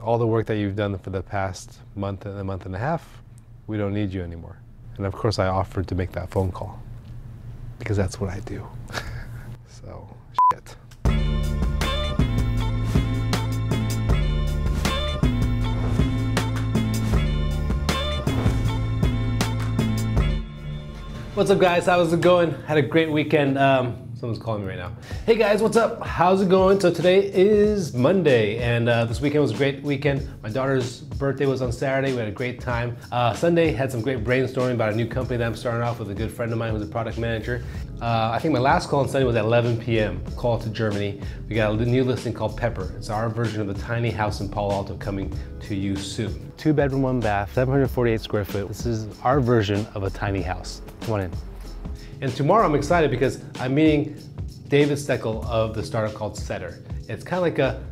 all the work that you've done for the past month and a month and a half, we don't need you anymore. And of course I offered to make that phone call because that's what I do. So, shit. What's up guys, how's it going? Had a great weekend. Someone's calling me right now. Hey guys, what's up? How's it going? So today is Monday and this weekend was a great weekend. My daughter's birthday was on Saturday. We had a great time. Sunday had some great brainstorming about a new company that I'm starting off with a good friend of mine who's a product manager. I think my last call on Sunday was at 11 p.m. Call to Germany. We got a new listing called Pepper. It's our version of the tiny house in Palo Alto coming to you soon. 2-bedroom, 1-bath, 748 square foot. This is our version of a tiny house. Come on in. And tomorrow I'm excited because I'm meeting David Steckel of the startup called Setter. It's kind of like a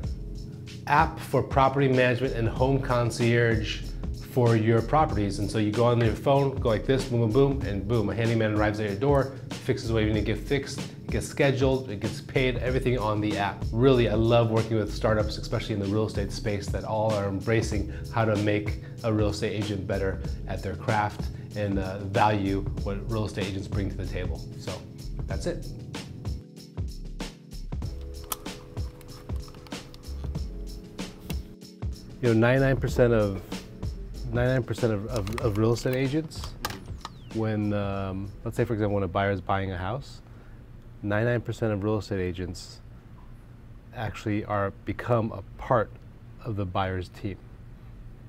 app for property management and home concierge for your properties. And so you go on your phone, go like this, boom, boom, boom, and boom, a handyman arrives at your door, fixes what you need to get fixed, it gets scheduled, it gets paid, everything on the app. Really, I love working with startups, especially in the real estate space, that all are embracing how to make a real estate agent better at their craft and value what real estate agents bring to the table. So that's it. You know, 99% of real estate agents, when, let's say for example, when a buyer is buying a house, 99% of real estate agents actually become a part of the buyer's team,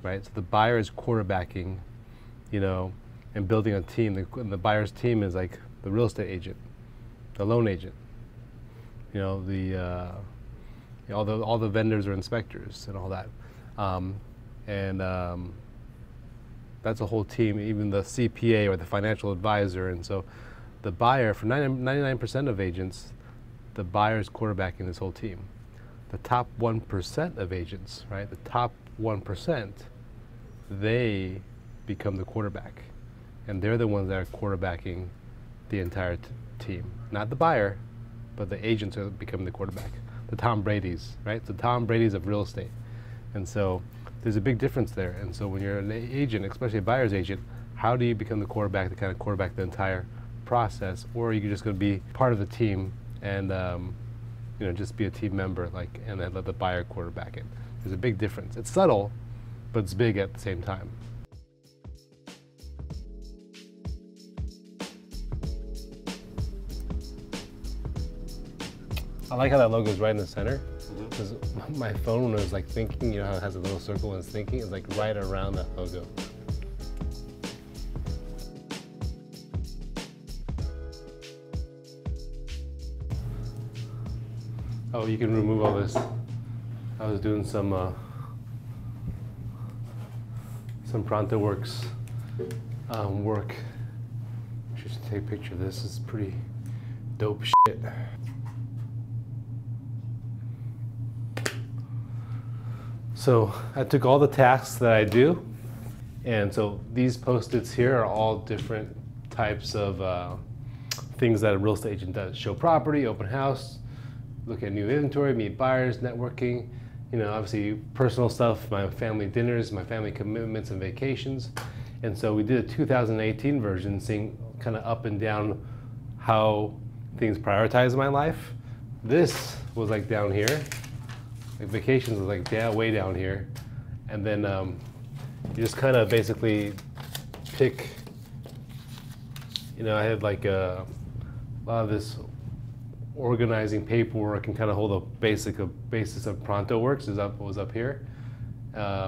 right? So the buyer is quarterbacking, you know, and building a team. The buyer's team is like the real estate agent, the loan agent, you know, all the vendors or inspectors and all that. That's a whole team, even the CPA or the financial advisor. And so the buyer, for 99% of agents, the buyer is quarterbacking this whole team. The top 1% of agents, right? The top 1%, they become the quarterback. And they're the ones that are quarterbacking the entire team. Not the buyer, but the agents are becoming the quarterback. The Tom Brady's, right? The Tom Brady's of real estate. And so there's a big difference there. And so when you're an agent, especially a buyer's agent, how do you become the quarterback, to kind of quarterback the entire process? Or are you just going to be part of the team and you know, just be a team member, like, and then let the buyer quarterback it? There's a big difference. It's subtle, but it's big at the same time. I like how that logo is right in the center. Because my phone, when it was like thinking, you know how it has a little circle when it's thinking, it's like right around that logo. Oh, you can remove all this. I was doing some ProntoWorks work. Just take a picture of this. This is pretty dope shit. So I took all the tasks that I do, and so these Post-its here are all different types of things that a real estate agent does. Show property, open house, look at new inventory, meet buyers, networking, you know, obviously personal stuff, my family dinners, my family commitments and vacations. And so we did a 2018 version, seeing kind of up and down how things prioritize in my life. This was like down here. Like vacations was like way down here, and then you just kind of basically pick. You know, I had like a lot of this organizing paperwork and kind of hold the basis of ProntoWorks was up here.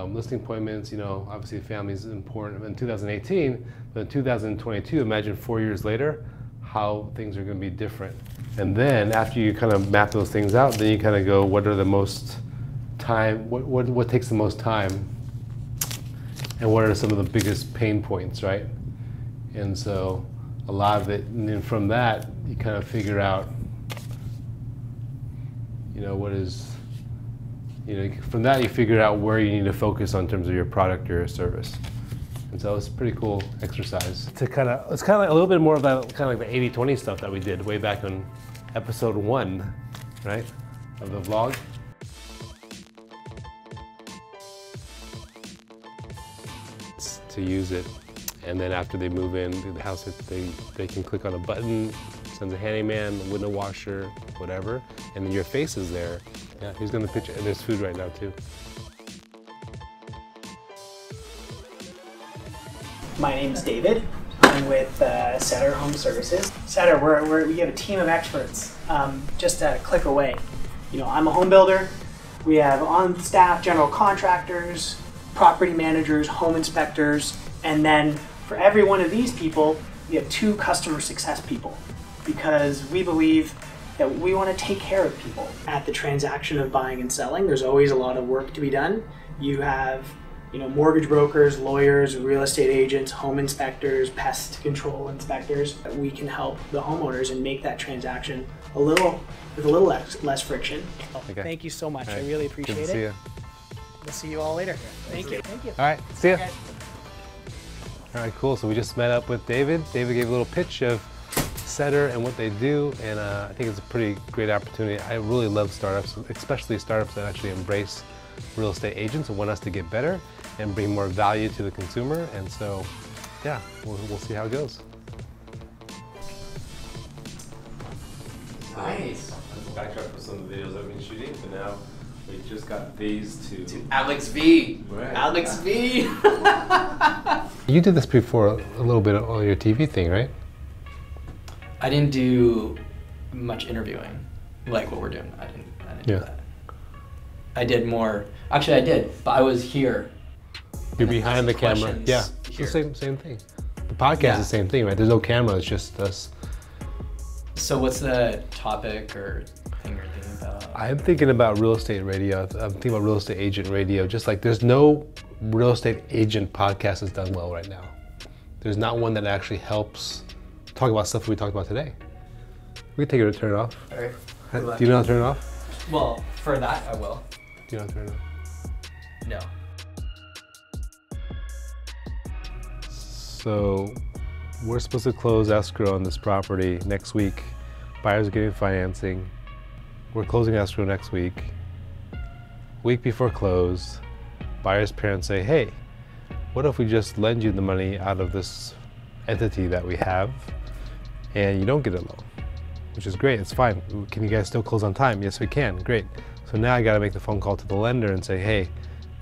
Listing appointments, you know, obviously family is important in 2018, but in 2022, imagine 4 years later, how things are going to be different. And then after you kind of map those things out, then you kind of go, what are the most time, what takes the most time, and what are some of the biggest pain points, right? And so a lot of it, and then from that, you kind of figure out, you know, what is, you know, from that you figure out where you need to focus on in terms of your product or your service. And so it's a pretty cool exercise to kind of, it's kind of like a little bit more of that, kind of like the 80-20 stuff that we did way back on episode 1, right, of the vlog. to use it. And then after they move in to the house, they can click on a button, sends a handyman, a window washer, whatever, and then your face is there. Yeah, he's gonna pitch it. And there's food right now too. My name is David. I'm with Setter Home Services. Setter, we have a team of experts just a click away. You know, I'm a home builder. We have on staff general contractors, property managers, home inspectors, and then for every one of these people, we have 2 customer success people, because we believe that we want to take care of people. At the transaction of buying and selling, there's always a lot of work to be done. You have, you know, mortgage brokers, lawyers, real estate agents, home inspectors, pest control inspectors. We can help the homeowners and make that transaction with a little less friction. Okay. Thank you so much. Right. I really appreciate Good to see it. you. We'll see you all later. Thank you. Thank you. All right, see ya. Okay. All right, cool. So we just met up with David. David gave a little pitch of Setter and what they do, and I think it's a pretty great opportunity. I really love startups, especially startups that actually embrace real estate agents and want us to get better and bring more value to the consumer. And so, yeah, we'll see how it goes. Nice. Backtrack for some of the videos I've been shooting, but now we just got phase 2. To Alex V. Right. Alex V. You did this before a little bit on your TV thing, right? I didn't do much interviewing, like what we're doing. I didn't do that. I did more. Actually, I did, but I was here. You're behind the camera. Yeah, it's the same thing. The podcast is the same thing, right? There's no camera. It's just us. So what's the topic or thing you're thinking about? I'm thinking about real estate radio. I'm thinking about real estate agent radio. Just like there's no real estate agent podcast that's done well right now. There's not one that actually helps talk about stuff we talked about today. We can take it to turn it off. All right. Do you know how to turn it off? Well, for that, I will. Do you know how to turn it off? No. So we're supposed to close escrow on this property next week. Buyers are getting financing. We're closing escrow next week. Week before close, buyer's parents say, hey, what if we just lend you the money out of this entity that we have and you don't get a loan? Which is great, it's fine. Can you guys still close on time? Yes, we can, great. So now I gotta make the phone call to the lender and say, hey,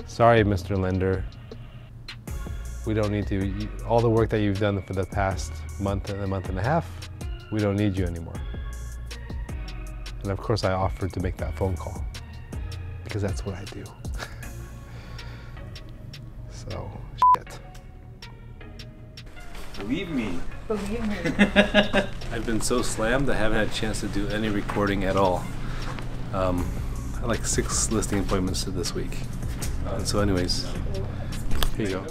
sorry, Mr. Lender, we don't need to, all the work that you've done for the past month and a half, we don't need you anymore. And of course I offered to make that phone call because that's what I do. So, shit. Believe me. Believe me. I've been so slammed I haven't had a chance to do any recording at all. I had like 6 listing appointments this week. And so anyways, here you go.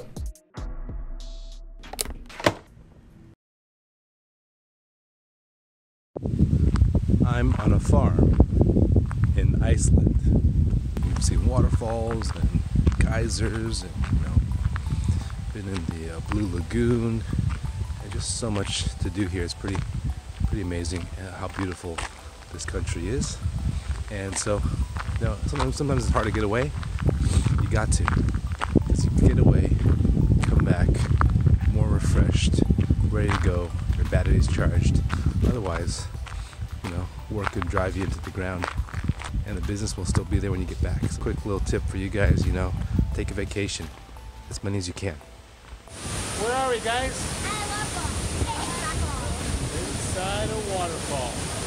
I'm on a farm in Iceland. We've seen waterfalls and geysers and, been in the Blue Lagoon. And just so much to do here. It's pretty amazing how beautiful this country is. And so, sometimes it's hard to get away. You got to. Because you get away, come back more refreshed, ready to go, your battery's charged. Otherwise, work could drive you into the ground, and the business will still be there when you get back. So quick little tip for you guys, take a vacation, as many as you can. Where are we, guys? Inside a waterfall.